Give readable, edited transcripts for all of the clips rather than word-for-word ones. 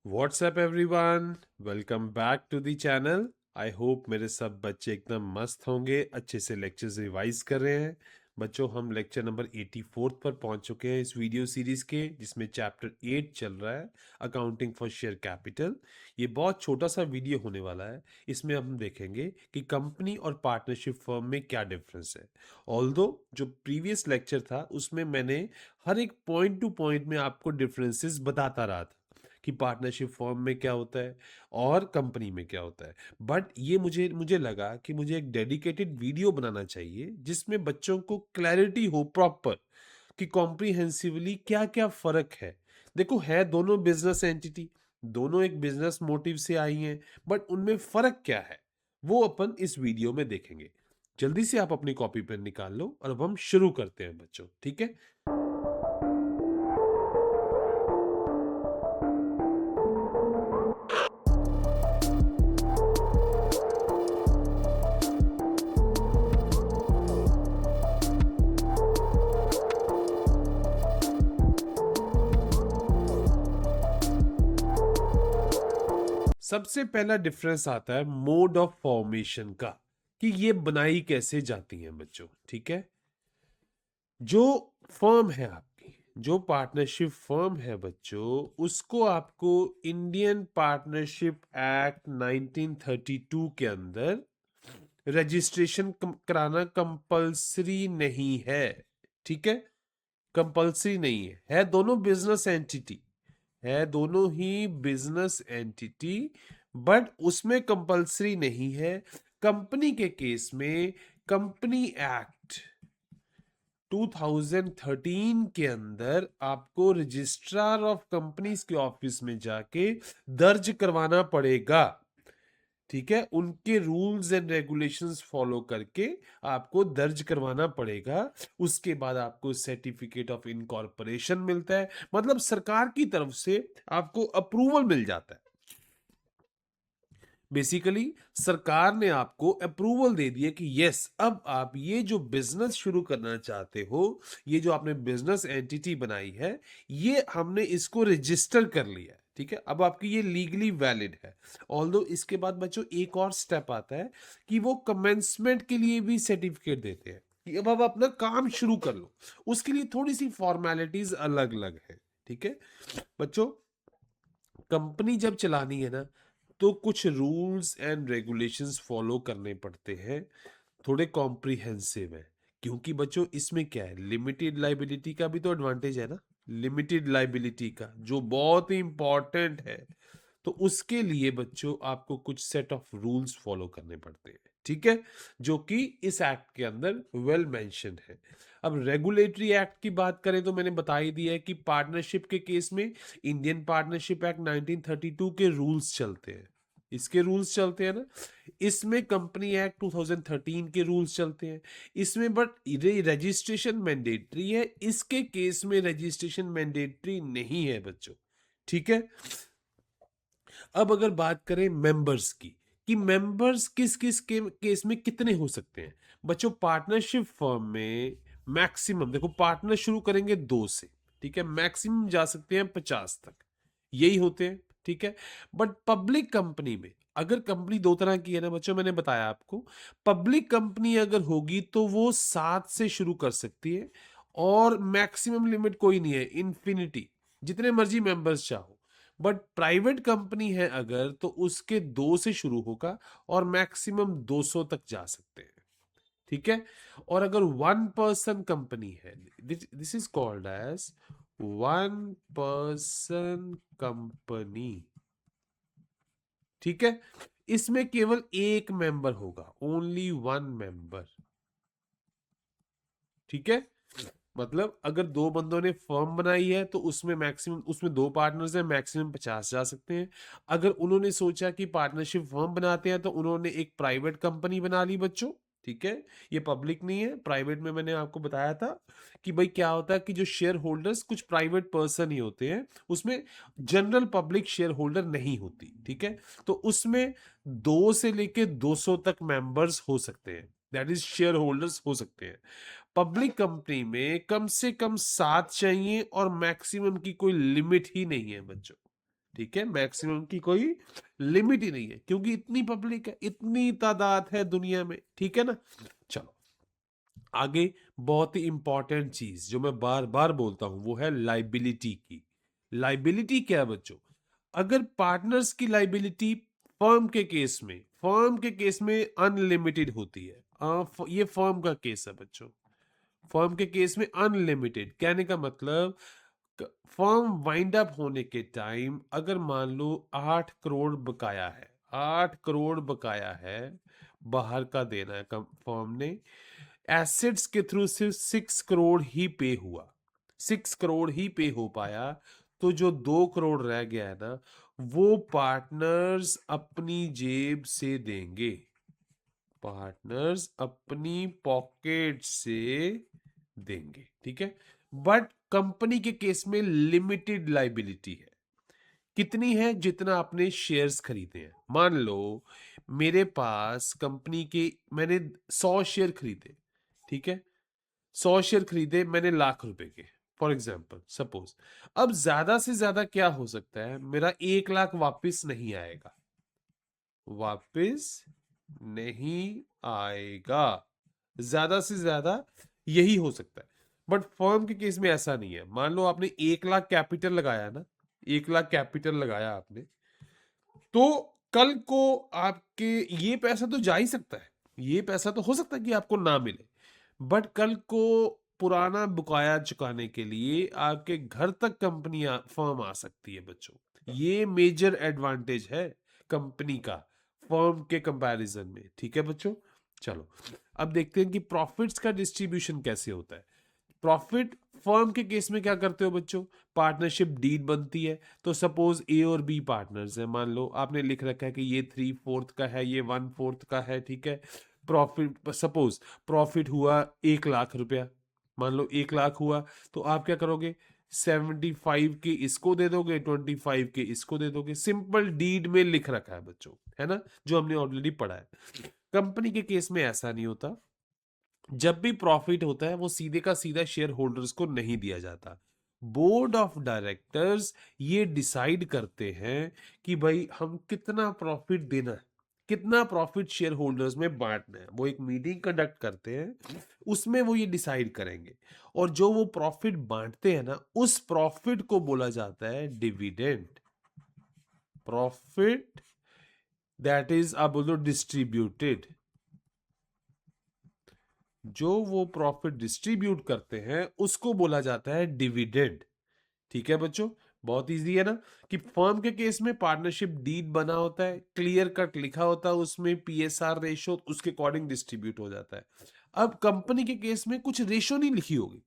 WhatsApp everyone, welcome back to the channel. I hope मेरे सब बच्चे एकदम मस्त होंगे, अच्छे से लेक्चर्स रिवाइज कर रहे हैं। बच्चों, हम लेक्चर नंबर 84 पर पहुंच चुके हैं इस वीडियो सीरीज के, जिसमें चैप्टर 8 चल रहा है, अकाउंटिंग फॉर शेयर कैपिटल। ये बहुत छोटा सा वीडियो होने वाला है। इसमें हम देखेंगे कि कंपनी और पार्टनरशिप फर्म में क्या डिफरेंस है। ऑल्दो जो प्रीवियस लेक्चर था उसमें मैंने हर एक पॉइंट टू पॉइंट में आपको डिफरेंसेस बताता रहा था कि पार्टनरशिप फॉर्म में क्या होता है और कंपनी में क्या होता है। बट ये मुझे मुझे लगा कि मुझे एक डेडिकेटेड वीडियो बनाना चाहिए जिसमें बच्चों को क्लैरिटी हो प्रॉपर कि कॉम्प्रिहेंसिवली क्या क्या फर्क है। देखो, है दोनों बिजनेस एंटिटी, दोनों एक बिजनेस मोटिव से आई हैं, बट उनमें फर्क क्या है वो अपन इस वीडियो में देखेंगे। जल्दी से आप अपनी कॉपी पेन निकाल लो और अब हम शुरू करते हैं बच्चों, ठीक है। सबसे पहला डिफरेंस आता है मोड ऑफ फॉर्मेशन का, कि ये बनाई कैसे जाती हैं बच्चों, ठीक है। जो फर्म है आपकी, जो पार्टनरशिप फर्म है बच्चों, उसको आपको इंडियन पार्टनरशिप एक्ट 1932 के अंदर रजिस्ट्रेशन कराना कंपलसरी नहीं है, ठीक है। कंपलसरी नहीं है दोनों बिजनेस एंटिटी, है दोनों ही बिजनेस एंटिटी, बट उसमें कंपलसरी नहीं है। कंपनी के केस में कंपनी एक्ट 2013 के अंदर आपको रजिस्ट्रार ऑफ कंपनीज के ऑफिस में जाके दर्ज करवाना पड़ेगा, ठीक है। उनके रूल्स एंड रेगुलेशंस फॉलो करके आपको दर्ज करवाना पड़ेगा। उसके बाद आपको सर्टिफिकेट ऑफ इनकॉर्पोरेशन मिलता है, मतलब सरकार की तरफ से आपको अप्रूवल मिल जाता है। बेसिकली सरकार ने आपको अप्रूवल दे दिया कि यस, अब आप ये जो बिजनेस शुरू करना चाहते हो, ये जो आपने बिजनेस एंटिटी बनाई है, ये हमने इसको रजिस्टर कर लिया है, ठीक है। अब आपकी ये लीगली वैलिड है। ऑल्दो इसके बाद बच्चों एक और स्टेप आता है कि वो कमेंसमेंट के लिए भी सर्टिफिकेट देते हैं कि अब आप अपना काम शुरू कर लो। उसके लिए थोड़ी सी फॉर्मेलिटीज अलग अलग है, ठीक है बच्चों। कंपनी जब चलानी है ना, तो कुछ रूल्स एंड रेगुलेशंस फॉलो करने पड़ते हैं, थोड़े कॉम्प्रिहेंसिव है। क्योंकि बच्चों इसमें क्या है, लिमिटेड लाइबिलिटी का भी तो एडवांटेज है ना, लिमिटेड लाइबिलिटी का, जो बहुत ही इंपॉर्टेंट है। तो उसके लिए बच्चों आपको कुछ सेट ऑफ रूल्स फॉलो करने पड़ते हैं, ठीक है, जो कि इस एक्ट के अंदर वेल मेंशन है। अब रेगुलेटरी एक्ट की बात करें तो मैंने बता ही दिया है कि पार्टनरशिप के केस में इंडियन पार्टनरशिप एक्ट 1932 के रूल्स चलते हैं। इसके रूल्स चलते हैं ना, इसमें कंपनी एक्ट 2013 के रूल्स चलते हैं इसमें, बट रजिस्ट्रेशन मैंडेटरी है, इसके केस में रजिस्ट्रेशन मैंडेटरी नहीं है बच्चों, ठीक है। अब अगर बात करें मेंबर्स की, कि मेंबर्स किस किस के केस में कितने हो सकते हैं बच्चों। पार्टनरशिप फर्म में मैक्सिमम, देखो पार्टनर शुरू करेंगे 2 से, ठीक है, मैक्सिमम जा सकते हैं 50 तक, यही होते हैं, ठीक है। बट पब्लिक कंपनी में, अगर कंपनी दो तरह की है ना बच्चों, मैंने बताया आपको, पब्लिक कंपनी अगर होगी तो वो 7 से शुरू कर सकती है, और मैक्सिमम लिमिट कोई नहीं है, इन्फिनिटी, जितने मर्जी मेंबर्स चाहो। बट प्राइवेट कंपनी है अगर, तो उसके 2 से शुरू होगा और मैक्सिमम 200 तक जा सकते हैं, ठीक है। और अगर वन पर्सन कंपनी है, this is called as one person company, ठीक है। इसमें केवल एक मेंबर होगा, ओनली वन मेंबर, ठीक है। मतलब अगर दो बंदों ने फर्म बनाई है तो उसमें मैक्सिमम, उसमें 2 पार्टनर्स हैं, मैक्सिमम 50 जा सकते हैं। अगर उन्होंने सोचा कि पार्टनरशिप फर्म बनाते हैं तो उन्होंने एक प्राइवेट कंपनी बना ली बच्चों, ठीक है। ये पब्लिक नहीं है, प्राइवेट में मैंने आपको बताया था कि भाई क्या होता है कि जो शेयर होल्डर्स कुछ प्राइवेट पर्सन ही होते हैं, उसमें जनरल पब्लिक शेयर होल्डर नहीं होती, ठीक है। तो उसमें 2 से लेके 200 तक मेंबर्स हो सकते हैं, दैट इज शेयर होल्डर्स हो सकते हैं। पब्लिक कंपनी में कम से कम 7 चाहिए और मैक्सिमम की कोई लिमिट ही नहीं है बच्चों, ठीक है, मैक्सिमम की कोई लिमिट ही नहीं है, क्योंकि इतनी पब्लिक है, इतनी तादाद है दुनिया में, ठीक है ना। चलो आगे, बहुत ही इंपॉर्टेंट चीज जो मैं बार बार बोलता हूं वो है लाइबिलिटी की। लाइबिलिटी क्या है बच्चों? अगर पार्टनर्स की लाइबिलिटी फर्म के केस में अनलिमिटेड होती है, ये फर्म का केस है बच्चों। फर्म के केस में अनलिमिटेड कहने का मतलब, फर्म वाइंड अप होने के टाइम अगर मान लो 8 करोड़ बकाया है, 8 करोड़ बकाया है, बाहर का देना है फर्म ने, एसेट्स के थ्रू सिर्फ 6 करोड़ ही पे हुआ, 6 करोड़ ही पे हो पाया, तो जो 2 करोड़ रह गया है ना, वो पार्टनर्स अपनी जेब से देंगे, पार्टनर्स अपनी पॉकेट से देंगे, ठीक है। बट कंपनी के केस में लिमिटेड लाइबिलिटी है। कितनी है? जितना आपने शेयर्स खरीदे हैं। मान लो मेरे पास कंपनी के, मैंने 100 शेयर खरीदे, ठीक है, 100 शेयर खरीदे मैंने लाख रुपए के, फॉर एग्जाम्पल सपोज। अब ज्यादा से ज्यादा क्या हो सकता है, मेरा 1 लाख वापस नहीं आएगा, वापस नहीं आएगा, ज्यादा से ज्यादा यही हो सकता है। बट फर्म के केस में ऐसा नहीं है। मान लो आपने 1 लाख कैपिटल लगाया ना, 1 लाख कैपिटल लगाया आपने, तो कल को आपके ये पैसा तो जा ही सकता है, ये पैसा तो हो सकता है कि आपको ना मिले, बट कल को पुराना बकाया चुकाने के लिए आपके घर तक कंपनी फर्म आ सकती है बच्चों। ये मेजर एडवांटेज है कंपनी का फर्म के कंपैरिजन में, ठीक है बच्चों। चलो अब देखते हैं कि प्रॉफिट्स का डिस्ट्रीब्यूशन कैसे होता है। प्रॉफिट फर्म के केस में क्या करते हो बच्चों, पार्टनरशिप डीड बनती है, तो सपोज ए और बी पार्टनर्स है, मान लो आपने लिख रखा है कि ये 3/4 का है, ये 1/4 का है, ठीक है। प्रॉफिट सपोज प्रॉफिट हुआ 1 लाख रुपया, मान लो 1 लाख हुआ, तो आप क्या करोगे, 75 के इसको दे दोगे, 25 के इसको दे दोगे, सिंपल डीड में लिख रखा है बच्चों, है ना, जो हमने ऑलरेडी पढ़ा है। कंपनी के केस में ऐसा नहीं होता। जब भी प्रॉफिट होता है वो सीधे का सीधा शेयर होल्डर्स को नहीं दिया जाता। बोर्ड ऑफ डायरेक्टर्स ये डिसाइड करते हैं कि भाई हम कितना प्रॉफिट देना है, कितना प्रॉफिट शेयर होल्डर्स में बांटना है। वो एक मीटिंग कंडक्ट करते हैं, उसमें वो ये डिसाइड करेंगे, और जो वो प्रॉफिट बांटते हैं ना, उस प्रॉफिट को बोला जाता है डिविडेंड। प्रॉफिट दैट इज आप बोल दो डिस्ट्रीब्यूटेड, जो वो प्रॉफिट डिस्ट्रीब्यूट करते हैं उसको बोला जाता है डिविडेंड, ठीक है बच्चों। बहुत इजी है ना, कि फर्म के केस में पार्टनरशिप डीड बना होता है, क्लियर कट लिखा होता है उसमें, पीएसआर रेशो, उसके अकॉर्डिंग डिस्ट्रीब्यूट हो जाता है। अब कंपनी के केस में कुछ रेशो नहीं लिखी होगी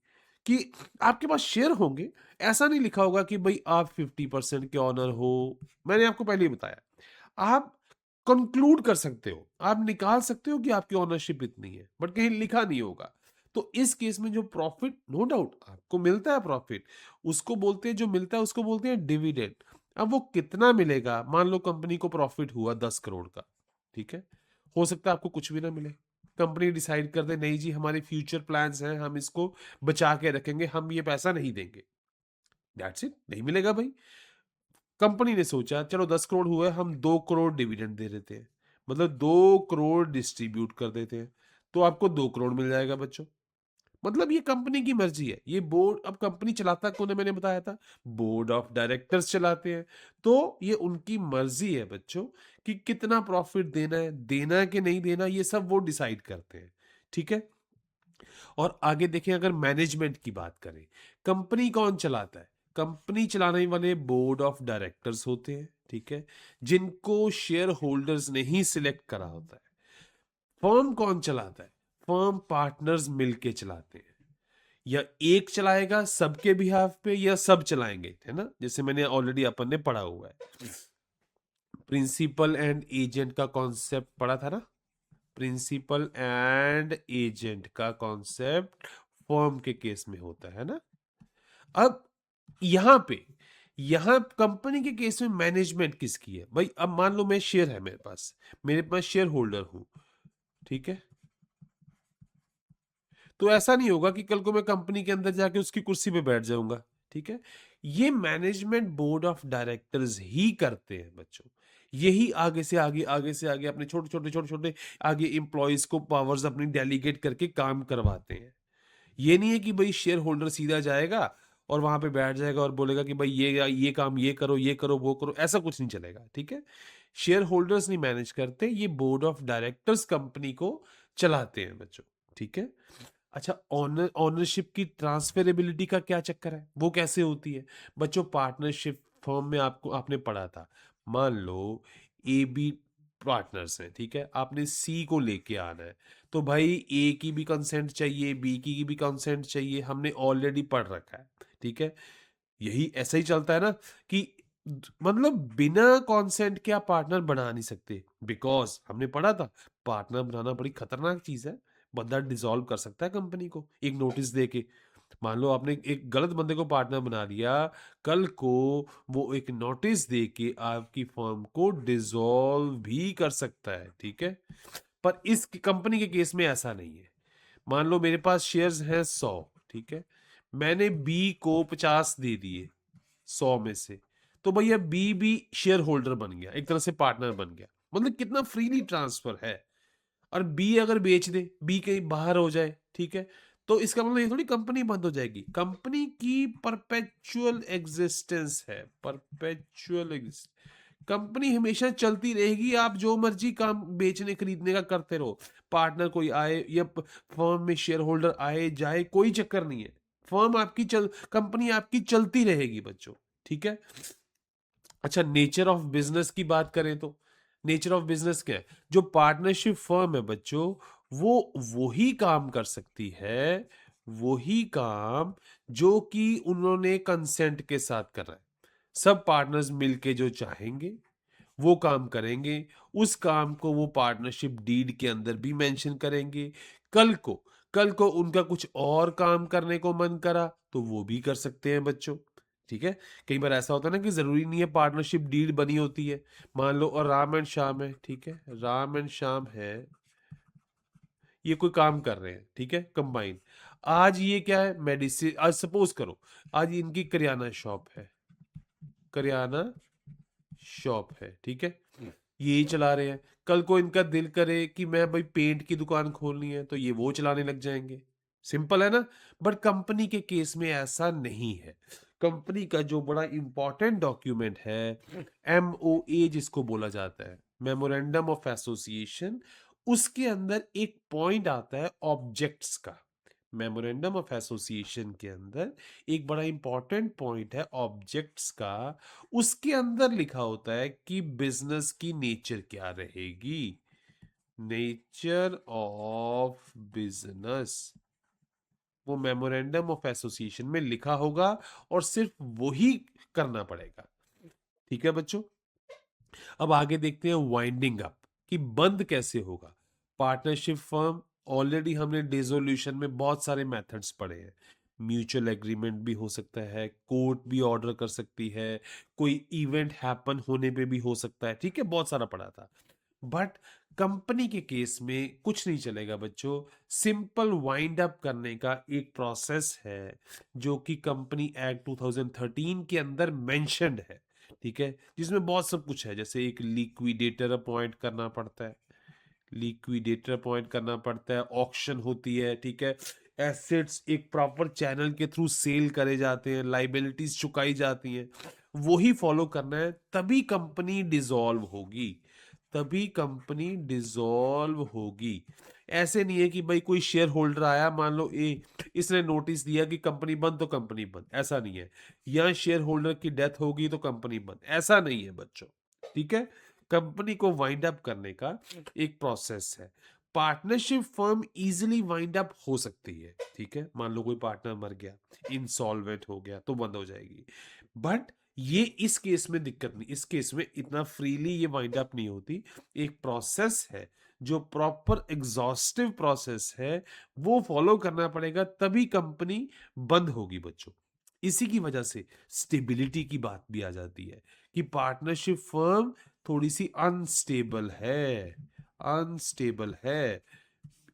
कि आपके पास शेयर होंगे, ऐसा नहीं लिखा होगा कि भाई आप 50% के ऑनर हो। मैंने आपको पहले ही बताया, आप कंक्लूड कर सकते हो, आप निकाल सकते हो कि आपकी ओनरशिप इतनी है, बट कहीं लिखा नहीं होगा। तो इस केस में जो प्रॉफिट, नो डाउट आपको मिलता है प्रॉफिट, उसको बोलते हैं, जो मिलता है उसको बोलते हैं डिविडेंड। अब वो कितना मिलेगा, मान लो कंपनी को प्रॉफिट हुआ 10 करोड़ का, ठीक है, हो सकता है आपको कुछ भी ना मिले, कंपनी डिसाइड कर दे नहीं जी हमारे फ्यूचर प्लान्स हैं, हम इसको बचा के रखेंगे, हम ये पैसा नहीं देंगे, दैट्स इट, नहीं मिलेगा भाई। कंपनी ने सोचा चलो 10 करोड़ हुए, हम 2 करोड़ डिविडेंड दे देते हैं, मतलब 2 करोड़ डिस्ट्रीब्यूट कर देते हैं, तो आपको 2 करोड़ मिल जाएगा बच्चों। मतलब ये कंपनी की मर्जी है, ये बोर्ड, अब कंपनी चलाता कौन है, मैंने बताया था, बोर्ड ऑफ डायरेक्टर्स चलाते हैं। तो ये उनकी मर्जी है बच्चों कि कितना प्रॉफिट देना है कि नहीं देना, ये सब वो डिसाइड करते हैं, ठीक है। और आगे देखें, अगर मैनेजमेंट की बात करें, कंपनी कौन चलाता है, कंपनी चलाने वाले बोर्ड ऑफ डायरेक्टर्स होते हैं, ठीक है, जिनको शेयर होल्डर्स ने ही सिलेक्ट करा होता है। फर्म कौन चलाता है, फर्म पार्टनर्स मिलके चलाते हैं, या एक चलाएगा सबके बिहाफ पे, या सब चलाएंगे, है ना, जैसे मैंने ऑलरेडी अपन ने पढ़ा हुआ है, प्रिंसिपल एंड एजेंट का कॉन्सेप्ट पढ़ा था ना, प्रिंसिपल एंड एजेंट का कॉन्सेप्ट फर्म के केस में होता है ना। अब यहां पे, यहां कंपनी के केस में मैनेजमेंट किसकी है भाई, अब मान लो मैं शेयर है मेरे पास शेयर होल्डर हूं, ठीक है, तो ऐसा नहीं होगा कि कल को मैं कंपनी के अंदर जाके उसकी कुर्सी पे बैठ जाऊंगा, ठीक है। ये मैनेजमेंट बोर्ड ऑफ डायरेक्टर्स ही करते हैं बच्चों। यही आगे से आगे, आगे से आगे अपने छोटे-छोटे आगे एम्प्लॉइज़ को पावर्स अपनी डेलीगेट करके काम करवाते हैं। ये नहीं है कि भई शेयर होल्डर सीधा जाएगा और वहाँ पे बैठ जाएगा और बोलेगा कि भाई ये काम ये करो, वो करो, ऐसा कुछ नहीं चलेगा, ठीक है? शेयर होल्डर्स नहीं मैनेज करते, ये बोर्ड ऑफ डायरेक्टर्स कंपनी को चलाते हैं बच्चों, ठीक है? अच्छा, ओनरशिप की ट्रांसफरेबिलिटी का क्या चक्कर है? वो कैसे होती है? बच्चों, पार्टनरशिप फर्म में आपको आपने पढ़ा था। मान लो ए बी पार्टनर्स हैं, ठीक है? आपने सी को लेके आना है। तो भाई ए की भी कंसेंट चाहिए, बी की भी कंसेंट चाहिए, हमने ऑलरेडी पढ़ रखा है, ठीक है? यही ऐसा ही चलता है ना कि मतलब बिना कंसेंट के आप पार्टनर बना नहीं सकते, बिकॉज़ हमने पढ़ा था पार्टनर बनाना बड़ी खतरनाक चीज़ है। बंदा डिसॉल्व कर सकता है कंपनी को एक नोटिस दे के। मान लो आपने एक गलत बंदे को पार्टनर बना लिया, कल को वो एक नोटिस दे के आपकी फर्म को डिसॉल्व भी कर सकता है, ठीक है? पर इस कंपनी के केस में ऐसा नहीं है। मान लो मेरे पास शेयर्स हैं 100, ठीक है? मैंने बी को 50 दे दिए 100 में से, तो भैया बी भी शेयर होल्डर बन गया, एक तरह से पार्टनर बन गया। मतलब कितना फ्रीली ट्रांसफर है। और बी अगर बेच दे, बी कहीं बाहर हो जाए, ठीक है, तो इसका मतलब ये थोड़ी कंपनी बंद हो जाएगी। कंपनी की परपेचुअल एग्जिस्टेंस है, परपेचुअल। कंपनी हमेशा चलती रहेगी, आप जो मर्जी काम बेचने खरीदने का करते रहो। पार्टनर कोई आए या फर्म में शेयर होल्डर आए जाए, कोई चक्कर नहीं है। फर्म आपकी कंपनी आपकी चलती रहेगी बच्चों, ठीक है? अच्छा, नेचर ऑफ बिजनेस की बात करें तो नेचर ऑफ बिजनेस क्या है? जो पार्टनरशिप फर्म है बच्चों, वो वही काम कर सकती है, वही काम जो कि उन्होंने कंसेंट के साथ करा है। सब पार्टनर्स मिलके जो चाहेंगे वो काम करेंगे। उस काम को वो पार्टनरशिप डीड के अंदर भी मेंशन करेंगे। कल को कल को उनका कुछ और काम करने को मन करा तो वो भी कर सकते हैं बच्चों, ठीक है? कई बार ऐसा होता है ना कि ज़रूरी नहीं है पार्टनरशिप डीड बनी होती है। मान लो और राम एंड श्याम है, ठीक है? राम एंड श्याम है, ये कोई काम कर रहे हैं, ठीक है? कंबाइन। आज ये क्या है? मेडिसिन। आज सपोज़ करो आज इनकी करियाना शॉप है, करियाना शॉप है, ठीक है? यही चला रहे हैं। कल को इनका दिल करे कि मैं भाई पेंट की दुकान खोलनी है तो ये वो चलाने लग जाएंगे। सिंपल है ना? बट कंपनी के केस में ऐसा नहीं है। कंपनी का जो बड़ा इंपॉर्टेंट डॉक्यूमेंट है, एमओए जिसको बोला जाता है, मेमोरेंडम ऑफ एसोसिएशन, उसके अंदर एक पॉइंट आता है ऑब्जेक्ट्स का। मेमोरेंडम ऑफ एसोसिएशन के अंदर एक बड़ा इंपॉर्टेंट पॉइंट है ऑब्जेक्ट्स का। उसके अंदर लिखा होता है कि बिजनेस की नेचर क्या रहेगी। नेचर ऑफ बिजनेस वो मेमोरेंडम ऑफ एसोसिएशन में लिखा होगा और सिर्फ वही करना पड़ेगा, ठीक है बच्चों? अब आगे देखते हैं वाइंडिंग अप, कि बंद कैसे होगा। पार्टनरशिप फर्म, ऑलरेडी हमने डिसोल्यूशन में बहुत सारे मेथड्स पढ़े हैं। म्यूचुअल एग्रीमेंट भी हो सकता है, कोर्ट भी ऑर्डर कर सकती है, कोई इवेंट हैपन होने पे भी हो सकता है, ठीक है? बहुत सारा पढ़ा था। बट कंपनी के केस में कुछ नहीं चलेगा बच्चों। सिंपल वाइंड अप करने का एक प्रोसेस है जो कि कंपनी एक्ट 2013 के अंदर मेंशन्ड है, ठीक है? जिसमें बहुत सब कुछ है, जैसे एक लिक्विडेटर अपॉइंट करना पड़ता है, लिक्विडेटर अपॉइंट करना पड़ता है, ऑक्शन होती है, ठीक है? एसेट्स एक प्रॉपर चैनल के थ्रू सेल करे जाते हैं, लाइबिलिटीज चुकाई जाती हैं, वही फॉलो करना है, तभी कंपनी डिसॉल्व होगी, तभी कंपनी डिसॉल्व होगी। ऐसे नहीं है कि भाई कोई शेयर होल्डर आया, मान लो ए, इसने नोटिस दिया कि कंपनी बंद तो कंपनी बंद, ऐसा नहीं है। या शेयर होल्डर की डेथ होगी तो कंपनी बंद, ऐसा नहीं है बच्चों, ठीक है? कंपनी को वाइंड अप करने का एक प्रोसेस है। Partnership firm easily wind up हो सकती है, ठीक है? मान लो कोई पार्टनर मर गया, इंसॉल्वेंट हो गया, तो बंद हो जाएगी। बट ये इस केस में दिक्कत नहीं, इस केस में इतना फ्रीली ये वाइंड अप नहीं होती। एक प्रोसेस है, जो प्रॉपर एग्जॉस्टिव प्रोसेस है, वो फॉलो करना पड़ेगा, तभी कंपनी बंद होगी बच्चों। इसी की वजह से स्टेबिलिटी की बात भी आ जाती है कि पार्टनरशिप फर्म थोड़ी सी अनस्टेबल है, अनस्टेबल है,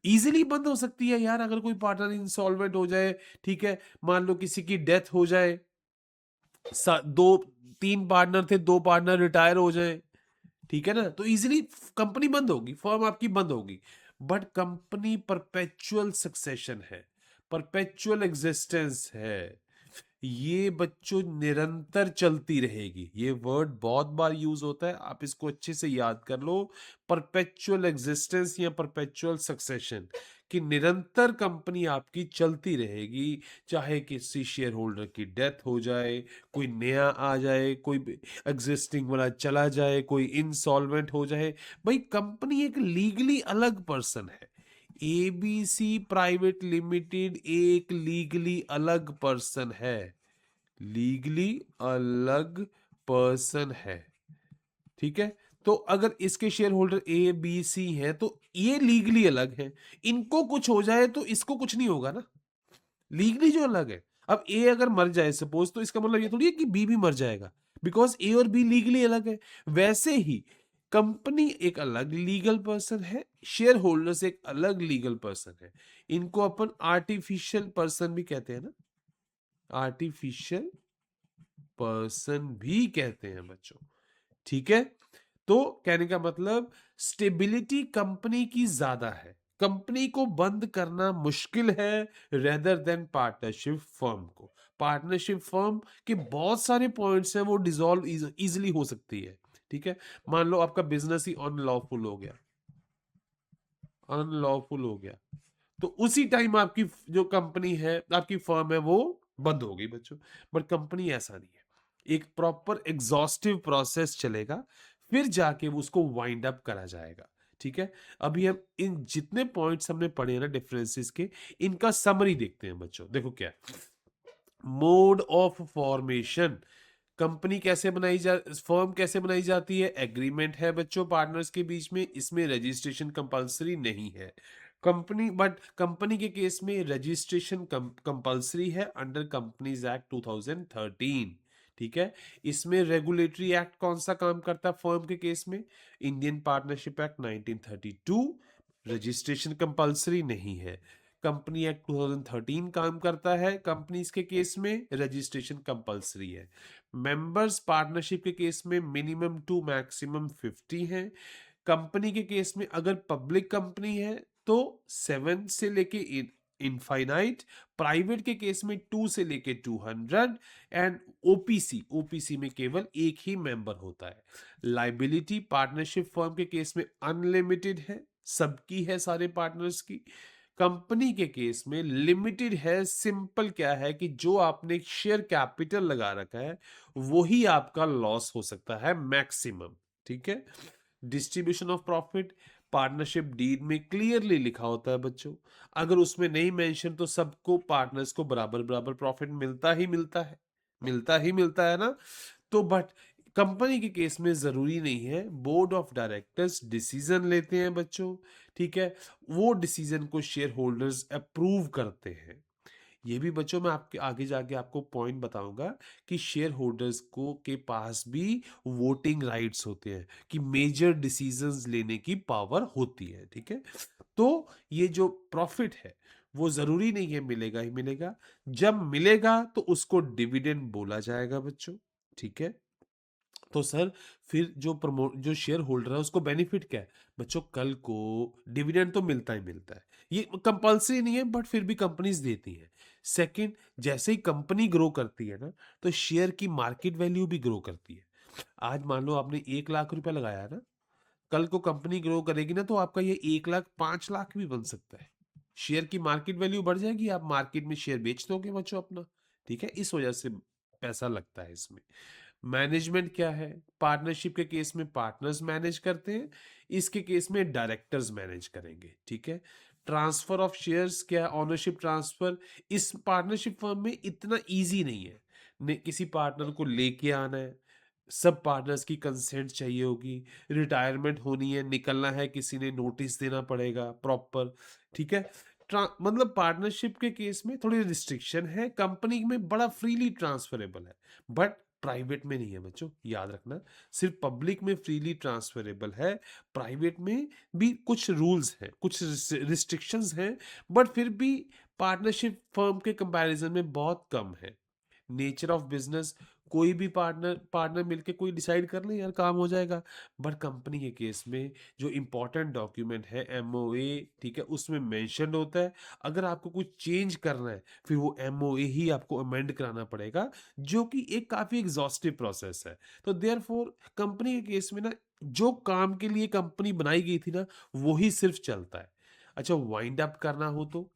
इजीली बंद हो सकती है यार। अगर कोई पार्टनर इंसॉल्वेंट हो जाए, ठीक है, मान लो किसी की डेथ हो जाए, दो तीन पार्टनर थे, दो पार्टनर रिटायर हो जाए, ठीक है ना, तो इजीली कंपनी बंद होगी, फर्म आपकी बंद होगी। बट कंपनी परपेचुअल सक्सेशन है, परपेचुअल एग्जिस्टेंस है, ये बच्चों निरंतर चलती रहेगी। ये वर्ड बहुत बार यूज होता है, आप इसको अच्छे से याद कर लो। परपेचुअल एग्जिस्टेंस या परपेचुअल सक्सेशन, कि निरंतर कंपनी आपकी चलती रहेगी, चाहे किसी शेयर होल्डर की डेथ हो जाए, कोई नया आ जाए, कोई एग्जिस्टिंग वाला चला जाए, कोई इंसॉल्वेंट हो जाए। भाई कंपनी एक लीगली अलग पर्सन है। एबीसी प्राइवेट लिमिटेड एक लीगली अलग पर्सन है, लीगली अलग पर्सन है, ठीक है। तो अगर इसके shareholder A B C हैं तो ये लीगली अलग है, इनको कुछ हो जाए तो इसको कुछ नहीं होगा ना, लीगली जो अलग है। अब ए अगर मर जाए सपोज, तो इसका मतलब ये थोड़ी है कि बी भी मर जाएगा, बिकॉज ए और बी लीगली अलग है। वैसे ही कंपनी एक अलग लीगल पर्सन है, शेयर होल्डर्स एक अलग लीगल पर्सन है। इनको अपन आर्टिफिशियल पर्सन भी कहते हैं ना, आर्टिफिशियल पर्सन भी कहते हैं बच्चों, ठीक है। तो कहने का मतलब स्टेबिलिटी कंपनी की ज्यादा है, कंपनी को बंद करना मुश्किल है रेदर देन पार्टनरशिप फर्म को। पार्टनरशिप फर्म के बहुत सारे पॉइंट्स हैं, वो डिसॉल्व इजीली हो सकती है, ठीक है। मान लो आपका बिजनेस ही अनलॉफुल हो गया, अनलॉफुल हो गया, तो उसी टाइम आपकी जो कंपनी है, आपकी फर्म है, वो बंद हो गई बच्चों। बट कंपनी ऐसा नहीं है, एक प्रॉपर एग्जॉस्टिव प्रोसेस चलेगा, फिर जाके उसको वाइंड अप करा जाएगा, ठीक है। अभी हम इन जितने पॉइंट्स हमने पढ़े हैं ना डिफरेंसेस के, इनका समरी देखते हैं बच्चों। देखो क्या, मोड ऑफ फॉर्मेशन, कंपनी कैसे बनाई जा, फर्म कैसे बनाई जाती है, एग्रीमेंट है बच्चों पार्टनर्स के बीच में, इसमें रजिस्ट्रेशन कंपलसरी नहीं है। कंपनी, बट कंपनी के केस में रजिस्ट्रेशन कंपलसरी है अंडर कंपनीज एक्ट 2013, ठीक है। इसमें रेगुलेटरी एक्ट कौन सा काम करता है फर्म के केस में, Indian partnership act 1932, registration compulsory नहीं है। कंपनी एक्ट 2013 काम करता है कंपनीज के केस में, रजिस्ट्रेशन कंपलसरी है। मेंबर्स पार्टनरशिप के केस में मिनिमम टू मैक्सिमम 50 है। कंपनी के केस में अगर पब्लिक कंपनी है तो 7 से लेके इनफाइनाइट, प्राइवेट के केस में 2 से लेके 200, एंड ओपीसी, ओपीसी में केवल एक ही मेंबर होता है। लाइबिलिटी पार्टनरशिप फर्म के केस में अनलिमिटेड है, सबकी है सारे पार्टनर्स की। कंपनी के केस में लिमिटेड है, सिंपल क्या है कि जो आपने शेयर कैपिटल लगा रखा है वही आपका लॉस हो सकता है मैक्सिमम, ठीक है। Distribution of profit partnership deed में क्लियरली लिखा होता है बच्चों, अगर उसमें नहीं मेंशन तो सबको पार्टनर्स को बराबर बराबर प्रॉफिट मिलता ही मिलता है, मिलता ही मिलता है ना। तो बट कंपनी के केस में जरूरी नहीं है, बोर्ड ऑफ डायरेक्टर्स डिसीजन लेते हैं बच्चों, ठीक है। वो डिसीजन को शेयर होल्डर्स अप्रूव करते हैं। ये भी बच्चों मैं आपके आगे जाके आपको पॉइंट बताऊंगा कि शेयर होल्डर्स को के पास भी वोटिंग राइट्स होते हैं, कि मेजर डिसीजंस लेने की पावर होती है, ठीक है। तो ये जो प्रॉफिट है वो जरूरी नहीं है मिलेगा ही मिलेगा, जब मिलेगा तो उसको डिविडेंड बोला जाएगा बच्चों, ठीक है। तो सर फिर जो प्रमोट जो शेयर होल्डर है उसको बेनिफिट क्या है बच्चों, कल को डिविडेंड तो मिलता ही मिलता है, ये कंपलसरी नहीं है बट फिर भी कंपनीज देती हैं। सेकंड, जैसे ही कंपनी ग्रो करती है ना, तो शेयर की मार्केट वैल्यू भी ग्रो करती है। आज मान लो आपने 1 लाख रुपया लगाया है ना, कल को कंपनी ग्रो करेगी ना तो आपका ये 1 लाख 5 लाख भी बन सकता है। शेयर की मार्केट वैल्यू बढ़ जाएगी, आप मार्केट में शेयर बेच दोगे बच्चों अपना, ठीक है। इस वजह से पैसा लगता है इसमें। मैनेजमेंट क्या है, पार्टनरशिप के केस में पार्टनर्स मैनेज करते हैं, इसके केस में डायरेक्टर्स मैनेज करेंगे, ठीक है। ट्रांसफर ऑफ शेयर्स क्या, ऑनरशिप ट्रांसफर इस पार्टनरशिप फर्म में इतना इजी नहीं है, ने किसी पार्टनर को लेके आना है, सब पार्टनर्स की कंसेंट चाहिए होगी, रिटायरमेंट होनी है, निकलना है, किसी ने नोटिस देना पड़ेगा प्रॉपर, ठीक है। मतलब पार्टनरशिप के केस में थोड़ी रिस्ट्रिक्शन है, कंपनी में बड़ा फ्रीली ट्रांसफरेबल है, बट प्राइवेट में नहीं है बच्चों, याद रखना। सिर्फ पब्लिक में फ्रीली ट्रांसफरेबल है, प्राइवेट में भी कुछ रूल्स हैं, कुछ रिस्ट्रिक्शंस हैं, बट फिर भी पार्टनरशिप फर्म के कंपैरिजन में बहुत कम है। नेचर ऑफ बिजनेस, कोई भी पार्टनर पार्टनर मिलके कोई डिसाइड कर ले यार काम हो जाएगा। बट कंपनी के केस में जो इम्पोर्टेंट डॉक्यूमेंट है एमओए, ठीक है, उसमें मेंशन होता है। अगर आपको कुछ चेंज करना है फिर वो एमओए ही आपको अमेंड कराना पड़ेगा, जो कि एक काफी एग्जॉस्टिव प्रोसेस है। तो देयरफॉर कंपनी के केस में ना, जो काम के लिए कंपनी बनाई गई थी ना, वही सिर्फ चलता है। अच्छा, वाइंड अप करना हो तो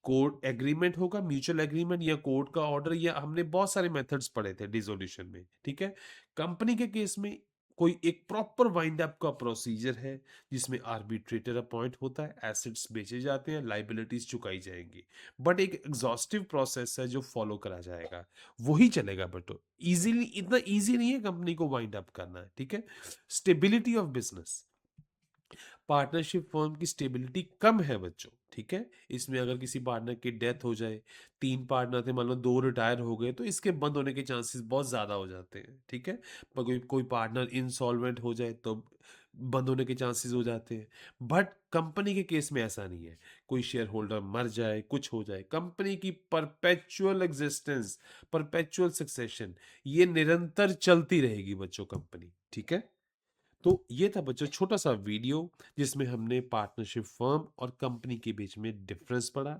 कोर्ट एग्रीमेंट होगा, म्यूचुअल एग्रीमेंट या कोर्ट का ऑर्डर, या हमने बहुत सारे मेथड्स पढ़े थे डिसोल्यूशन में, ठीक है। कंपनी के केस में कोई एक प्रॉपर वाइंड अप का प्रोसीजर है, जिसमें आर्बिट्रेटर अपॉइंट होता है, एसेट्स बेचे जाते हैं, लाइबिलिटीज चुकाई जाएंगी। बट एक एग्जॉस्टिव प्रोसेस है जो फॉलो करा जाएगा, वही चलेगा। बट इजीली इतना इजी नहीं है कंपनी को वाइंड अप करना, ठीक है। Stability of business, partnership firm की स्टेबिलिटी कम है बच्चों, ठीक है। इसमें अगर किसी पार्टनर की डेथ हो जाए, 3 पार्टनर थे, मान लो 2 रिटायर हो गए, तो इसके बंद होने के चांसेस बहुत ज़्यादा हो जाते हैं, ठीक है। पर कोई कोई पार्टनर इंसॉल्वेंट हो जाए तो बंद होने के चांसेस हो जाते हैं। बट कंपनी के केस में ऐसा नहीं है। कोई शेयर होल्डर मर जाए, कुछ हो जाए, कंपनी की परपेचुअल एग्जिस्टेंस, परपेचुअल सक्सेशन, ये निरंतर चलती रहेगी बच्चों कंपनी, ठीक है। तो ये था बच्चों छोटा सा वीडियो, जिसमें हमने पार्टनरशिप फर्म और कंपनी के बीच में डिफरेंस पढ़ा।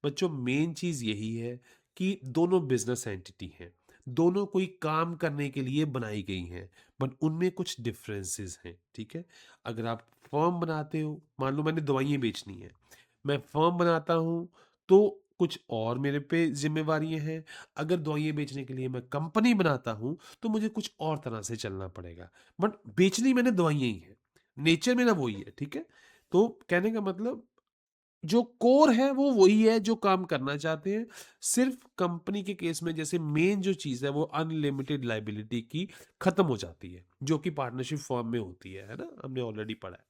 बच्चों मेन चीज यही है कि दोनों बिजनेस एंटिटी हैं, दोनों कोई काम करने के लिए बनाई गई हैं, बट उनमें कुछ डिफरेंसेस हैं, ठीक है। अगर आप फर्म बनाते हो, मान लो मैंने दवाइयाँ बेचनी है, मैं फर्म बनाता हूँ, तो कुछ और मेरे पे जिम्मेवारियां हैं। अगर दवाइयाँ बेचने के लिए मैं कंपनी बनाता हूँ, तो मुझे कुछ और तरह से चलना पड़ेगा। बट बेचनी मैंने दवाइयाँ ही है, नेचर में ना वही है, ठीक है। तो कहने का मतलब जो कोर है वो वही है जो काम करना चाहते हैं। सिर्फ कंपनी के केस में जैसे मेन जो चीज है वो अनलिमिटेड लाइबिलिटी की खत्म हो जाती है, जो कि पार्टनरशिप फॉर्म में होती है ना, हमने ऑलरेडी पढ़ा है।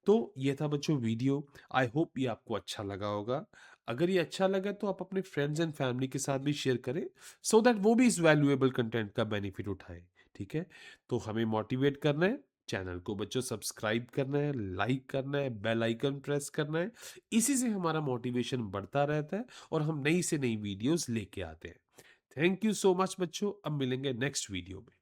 तो ये था बच्चों वीडियो। आई होप ये आपको अच्छा लगा होगा। अगर ये अच्छा लगा तो आप अपने फ्रेंड्स एंड फैमिली के साथ भी शेयर करें, सो दैट वो भी इस वैल्यूएबल कंटेंट का बेनिफिट उठाए, ठीक है। तो हमें मोटिवेट करना है, चैनल को बच्चों सब्सक्राइब करना है, लाइक करना है, बेल आइकन प्रेस करना है। इसी से हमारा मोटिवेशन बढ़ता रहता है और हम नई से नई वीडियोस लेके आते हैं। थैंक यू सो मच बच्चों, अब मिलेंगे नेक्स्ट वीडियो में।